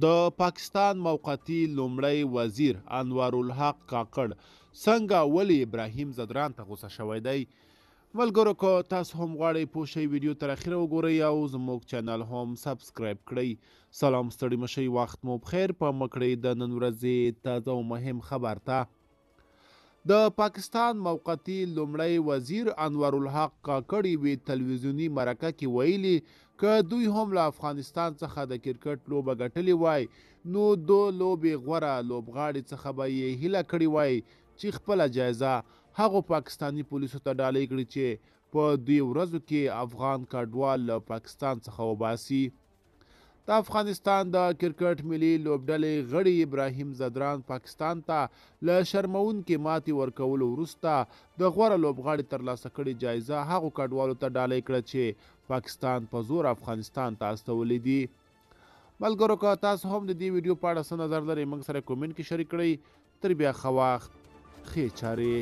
د پاکستان موقتی لومړی وزیر انوارالحق کاکړ څنګه ولې ابراهیم ځدران ته غوسه شوی دی؟ ملګرو که تاسو هم غواړئ پوه شئ ویډیو تر اخره وګورئ او زموږ چینل هم سبسکرایب کړئ. سلام ستړي مه شئ، وخت مو بخیر. په مکړئ د نن ورځې تازه او مهم خبر ته. د پاکستان موقتی لومړی وزیر انوارالحق کاکړ یوې تلویزیوني مرکه کې ویلي که دوی هم له افغانستان څخه د کرکټ لوبه ګټلې وای نو د لوبې غوره لوبغاړي څخه به یې هیله کړې وای چې خپله جایزه هغو پاکستاني پولیسو ته ډالۍ کړي چې په دوی ورځو کې افغان کډوال له پاکستان څخه وباسي. د افغانستان د کرکټ ملي لوبډلې غړي ابراهیم ځدران پاکستان ته له شرمونکې ماتې ورکولو وروسته د غوره لوبغاړي ترلاسه کړې جایزه هغو کډوالو ته ډالۍ کړه چې پاکستان په زور افغانستان ته استولي دي. ملګرو که تاسو هم د دې ویډیو په اړه څه نظر لرئ موږ سره کومنټ کې شریک کړئ. تر بیا ښه وخت، ښې چارې.